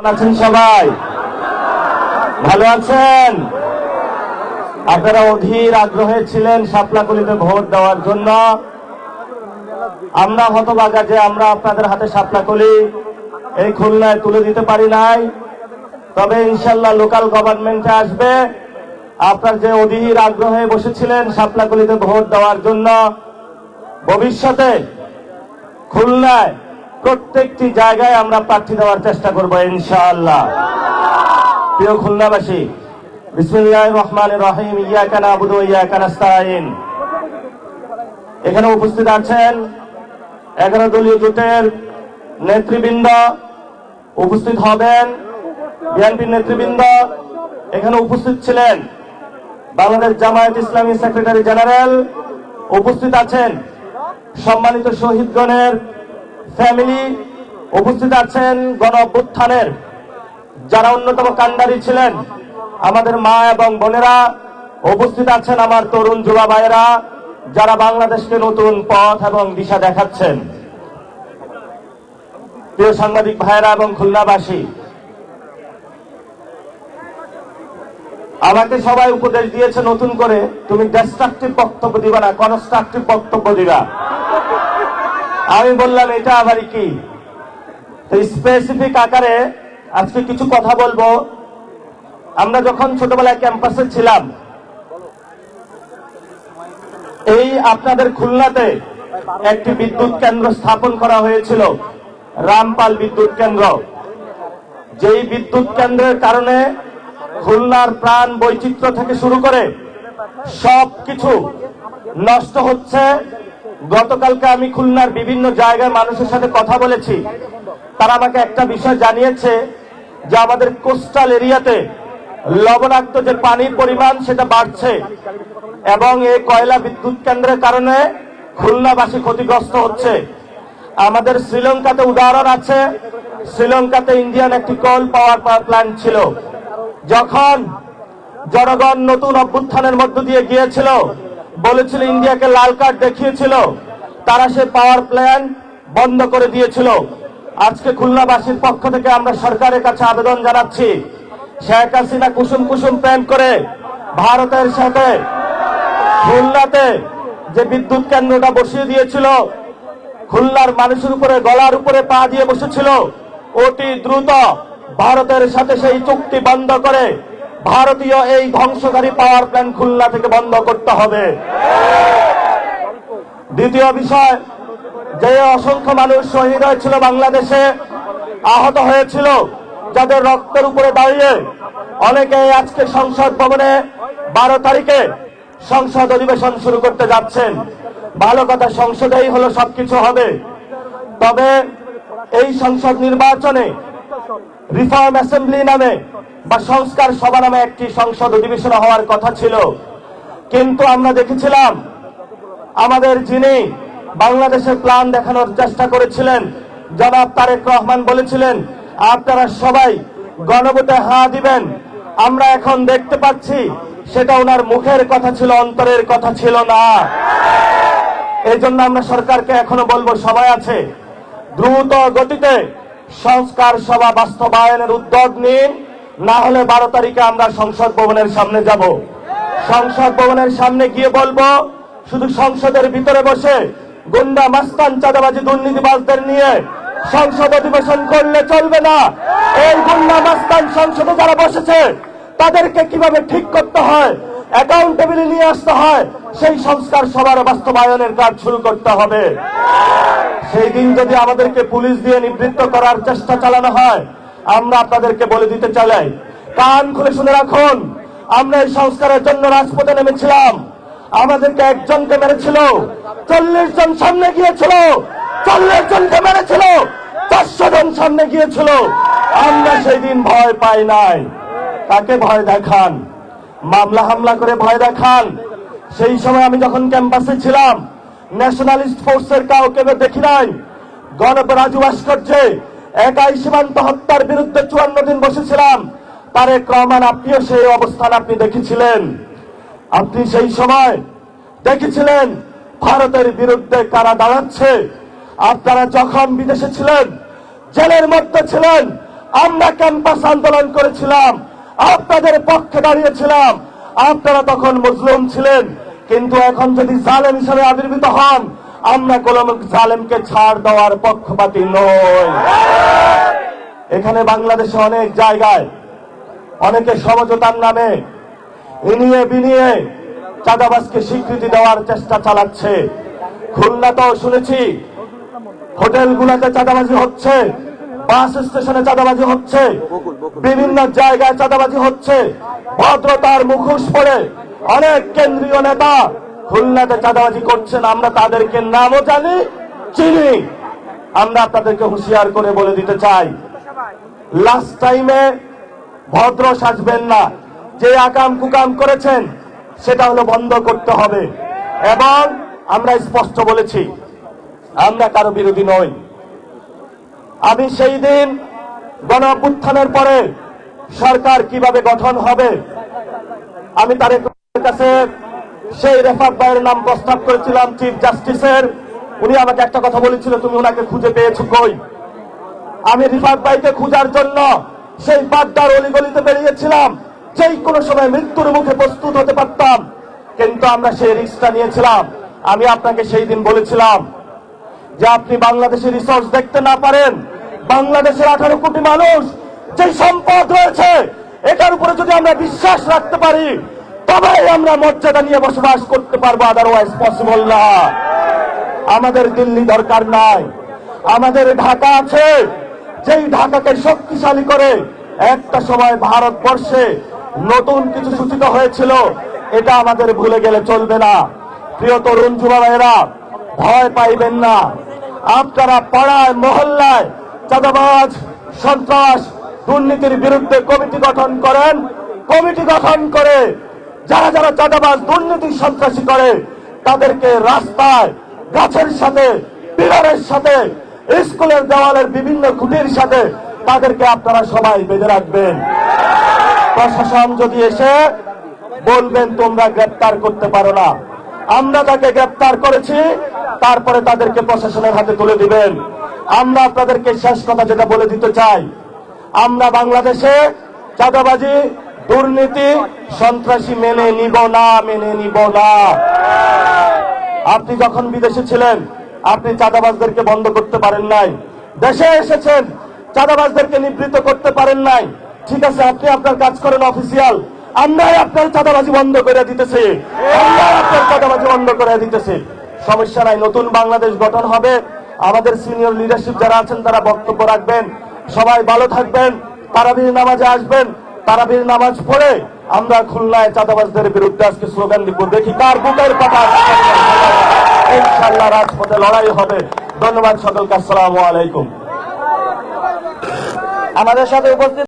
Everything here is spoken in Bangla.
আছেন সবাই? ভালো আছেন? আপনারা অধীর আগ্রহে ছিলেন শাপলাকলিতে ভোট দেওয়ার জন্য। আমরা হতভাগা যে আমরা আপনাদের হাতে শাপলাকলি এই খুলনায় তুলে দিতে পারি নাই। তবে ইনশাল্লাহ লোকাল গভর্নমেন্টে আসবে। আপনার যে অধীর আগ্রহে বসেছিলেন শাপলাকলিতে ভোট দেওয়ার জন্য, ভবিষ্যতে খুলনায় প্রত্যেকটি জায়গায় আমরা প্রার্থী দেওয়ার চেষ্টা করব ইনশাআল্লাহ। প্রিয় খুলনাবাসী, বিসমিল্লাহির রহমানির রহিম, ইয়াকা না'বুদু ওয়া ইয়াকা নাস্তাঈন। এখানে উপস্থিত আছেন 11 দলীয় জোটের নেতৃবৃন্দ, উপস্থিত হবেন বিএনপির নেতৃবৃন্দ। এখানে উপস্থিত ছিলেন বাংলাদেশ জামায়াত ইসলামী সেক্রেটারি জেনারেল, উপস্থিত আছেন সম্মানিত শহীদগণের ফ্যামিলি, উপস্থিত আছেন গণ অভ্যুত্থানের যারা অন্যতম কান্ডারি ছিলেন আমাদের মা এবং বোনেরা, উপস্থিত আছেন আমার তরুণ যুবা ভাইয়েরা যারা বাংলাদেশকে নতুন পথ এবং দিশা দেখাচ্ছেন। প্রিয় সাংবাদিক ভাইয়েরা এবং খুলনাবাসী, আমাকে সবাই উপদেশ দিয়েছে নতুন করে, তুমি ডিস্ট্রাকটিভ বক্তব্য দিবা না, কনস্ট্রাকটিভ বক্তব্য দিবা। আমি বললাম এটা আবার কি, স্পেসিফিক আকারে আজকে কিছু কথা বলবো। আমরা যখন ছোটবেলায় ক্যাম্পাসে ছিলাম, এই আপনাদের খুলনাতে একটি বিদ্যুৎ কেন্দ্র স্থাপন করা হয়েছিল, রামপাল বিদ্যুৎ কেন্দ্র। যেই বিদ্যুৎ কেন্দ্রের কারণে খুলনার প্রাণ বৈচিত্র্য থেকে শুরু করে সবকিছু নষ্ট হচ্ছে। গতকালকে আমি খুলনার বিভিন্ন জায়গায় মানুষের সাথে কথা বলেছি, তারা আমাকে একটা বিষয় জানিয়েছে যে আমাদের কোস্টাল এরিয়াতে লবণাক্ত যে পানির পরিমাণ সেটা বাড়ছে এবং এই কয়লা বিদ্যুৎ কেন্দ্রের কারণে খুলনাবাসী ক্ষতিগ্রস্ত হচ্ছে। আমাদের শ্রীলঙ্কাতে উদাহরণ আছে, শ্রীলঙ্কাতে ইন্ডিয়ান একটি কোল পাওয়ার প্ল্যান্ট ছিল। যখন জনগণ নতুন অভ্যুত্থানের মধ্য দিয়ে গিয়েছিল, বলেছিল ইন্ডিয়াকে লাল কার্ড দেখিয়েছিল, তারা সে পাওয়ার প্ল্যান্ট বন্ধ করে দিয়েছিল। আজকে খুলনাবাসীর পক্ষ থেকে আমরা সরকারের কাছে আবেদন জানাচ্ছি, শেখ হাসিনা কুসুম কুসুম প্রেম করে ভারতের সাথে খুলনাতে যে বিদ্যুৎ কেন্দ্রটা বসিয়ে দিয়েছিল, খুলনার মানুষের উপরে গলার উপরে পা দিয়ে বসেছিল, অতি দ্রুত ভারতের সাথে সেই চুক্তি বন্ধ করে ভারতীয় এই ধ্বংসকারী পাওয়ার প্ল্যান্ট খুলনা থেকে বন্ধ করতে হবে। দ্বিতীয় বিষয়, যে অসংখ্য মানুষ শহীদ হয়েছিল বাংলাদেশে, আহত হয়েছিল, যাদের রক্তের উপরে দাঁড়িয়ে অনেকে আজকে সংসদ ভবনে 12 তারিখে সংসদ অধিবেশন শুরু করতে যাচ্ছেন। ভালো কথা, সংসদেই হলো সবকিছু হবে। তবে এই সংসদ নির্বাচনে রিফর্ম অ্যাসেম্বলি নামে বা সংস্কার সভা নামে একটি সংসদ অধিবেশন হওয়ার কথা ছিল, কিন্তু আমরা দেখেছিলাম আমাদের যিনি বাংলাদেশের প্ল্যান দেখানোর চেষ্টা করেছিলেন জনাব তারেক রহমান বলেছিলেন আপনারা সবাই গণভোটে হ্যাঁ দিবেন। আমরা এখন দেখতে পাচ্ছি সেটা ওনার মুখের কথা ছিল, অন্তরের কথা ছিল না। এই জন্য আমরা সরকারকে এখনো বলবো, সময় আছে, দ্রুত গতিতে সংস্কার সভা বাস্তবায়নের উদ্যোগ নিন, না হলে 12 তারিখে আমরা সংসদ ভবনের সামনে যাব। সংসদ ভবনের সামনে গিয়ে বলবো, শুধু সংসদের ভিতরে বসে গুন্ডা মাস্তান চাঁদাবাজি দুর্নীতিবাজদের নিয়ে সংসদ অধিবেশন করলে চলবে না। এই গুন্ডা মাস্তান সংসদে যারা বসেছে তাদেরকে কিভাবে ঠিক করতে হয়, অ্যাকাউন্টেবিলিটি নিয়ে আসতে হয়, সেই সংস্কার সভার বাস্তবায়নের কাজ শুরু করতে হবে। সেই দিন যদি আমাদেরকে পুলিশ দিয়ে নিবৃত্ত করার চেষ্টা চালানো হয়, আমরা আপনাদেরকে বলে দিতে চাই, কান খুলে শুনে রাখুন, আমরা এই সংস্কারের জন্য রাজপথে নেমেছিলাম। আমাদেরকে একজনকে মেরেছিল, 40 জন সামনে গিয়েছিল, 40 জনকে মেরেছিল, 400 জন সামনে গিয়েছিল। আমরা সেই দিন ভয় পাই নাই। তাকে ভয় দেখান, মামলা হামলা করে ভয় দেখান। সেই সময় আমি যখন ক্যাম্পাসে ছিলাম, ন্যাশনালিস্ট ফোর্সের কাউকে দেখি নাই। রাজু ভাস্কর্যে একাই সীমান্ত হত্যার বিরুদ্ধে 54 দিন বসেছিলাম। তারেক রহমান, আপনিও সেই অবস্থান আপনি দেখেছিলেন। আপনি সেই সময় দেখেছিলেন ভারতের বিরুদ্ধে কারা দাঁড়াচ্ছে। আপনারা যখন বিদেশে ছিলেন, জেলের মধ্যে ছিলেন, আমরা ক্যাম্পাস আন্দোলন করেছিলাম, আপনাদের পক্ষে দাঁড়িয়েছিলাম, আপনারা তখন মজলুম ছিলেন। কিন্তু এখন যদি জালেম হিসেবে আবির্ভূত হন, আমরা কোন জালেমকে ছাড় দেওয়ার পক্ষপাতী নই। এখানে বাংলাদেশে অনেক জায়গায় অনেকে সমঝোতার নামে ইনিয়ে বিনিয়ে চাঁদাবাজকে স্বীকৃতি দেওয়ার চেষ্টা চালাচ্ছে। খুলনাতেও শুনেছি হোটেলগুলোতে চাঁদাবাজি হচ্ছে, বাস স্টেশনে চাঁদাবাজি হচ্ছে, বিভিন্ন জায়গায় চাঁদাবাজি হচ্ছে। ভদ্রতার মুখোশ পরে অনেক কেন্দ্রীয় নেতা খুলনাতে চাঁদাবাজি করছেন। আমরা তাদেরকে নামও জানি, চিনি। আমরা আপনাদেরকে হুঁশিয়ার করে বলে দিতে চাই, লাস্ট টাইমে ভদ্র সাজবেন না। যে আকাম কুকাম করেছেন সেটা হলো বন্ধ করতে হবে। এবং আমরা স্পষ্ট বলেছি, আমরা কারো বিরোধী নই। আমি সেই দিন গণ অভ্যুত্থানের পরে সরকার কিভাবে গঠন হবে, আমি তার কাছে সেই রেফাত ভাইয়ের নাম প্রস্তাব করেছিলাম, চিফ জাস্টিসের। উনি আমাকে একটা কথা বলেছিল, তুমি ওনাকে খুঁজে পেয়েছো কই? আমি রিফাত ভাইকে খোঁজার জন্য সেই বাড্ডার অলিগলিতে বেরিয়েছিলাম, যেই কোনো সময় মৃত্যুর মুখে প্রস্তুত হতে পারতাম। কিন্তু আমরা সেই রিস্কটা নিয়েছিলাম। আমি আপনাকে সেই দিন বলেছিলাম যে আপনি বাংলাদেশের রিসোর্স দেখতে না পারেন, বাংলাদেশের 18 কোটি মানুষ যে সম্পদ রয়েছে এটার উপরে যদি আমরা বিশ্বাস রাখতে পারি, তবেই আমরা মর্যাদা নিয়ে বসবাস করতে পারবো, আদারওয়াইজ পসিবল না। আমাদের দিল্লি দরকার নাই, আমাদের ঢাকা আছে। যেই ঢাকাকে শক্তিশালী করে একটা সময় ভারতবর্ষে নতুন কিছু সূচিত হয়েছিল, এটা আমাদের ভুলে গেলে চলবে না। প্রিয় তরুণ যুবা ভাইয়েরা, ভয় পাইবেন না। আপনারা পাড়ায় মহল্লায় চাঁদাবাজ, সন্ত্রাস, দুর্নীতির বিরুদ্ধে কমিটি গঠন করেন। কমিটি গঠন করে যারা যারা চাঁদাবাজ, দুর্নীতি, সন্ত্রাসী করে তাদেরকে রাস্তায়, গাছের সাথে, পিলারের সাথে, স্কুলের দেওয়ালের বিভিন্ন খুঁটির সাথে তাদেরকে আপনারা সবাই বেঁধে রাখবেন। প্রশাসন যদি এসে বলবেন তোমরা গ্রেপ্তার করতে পারো না, আমরা তাকে গ্রেপ্তার করেছি, তারপরে তাদেরকে প্রশাসনের হাতে তুলে দিবেন। আমরা আপনাদেরকে শেষ কথা যেটা বলে দিতে চাই, আমরা বাংলাদেশে চাঁদাবাজি, দুর্নীতি, সন্ত্রাসী মেনে নিব না, মেনে নিব না। আপনি যখন বিদেশে ছিলেন আপনি চাঁদাবাজদেরকে বন্ধ করতে পারেন নাই, দেশে এসেছেন চাঁদাবাজদেরকে নিবৃত্ত করতে পারেন নাই। ঠিক আছে, আপনি আপনার কাজ করেন অফিসিয়াল, আমরাই আপনার চাঁদাবাজি বন্ধ করে দিতেছি, আমরাই আপনার চাঁদাবাজি বন্ধ করে দিতেছি। সমস্যা নাই, নতুন বাংলাদেশ গঠন হবে। আমাদের সিনিয়র লিডারশিপ যারা আছেন তারা বক্তব্য রাখবেন। সবাই ভালো থাকবেন, তারাবির নামাজে আসবেন। তারাবির নামাজ পড়ে আমরা খুলনায় চাঁদাবাজদের বিরুদ্ধে আজকে স্লোগান দিব, দেখি কার বুকের কথা। ইনশাআল্লাহ রাজপথে লড়াই হবে। ধন্যবাদ সকলকে, আসসালামু আলাইকুম। আমাদের সাথে উপস্থিত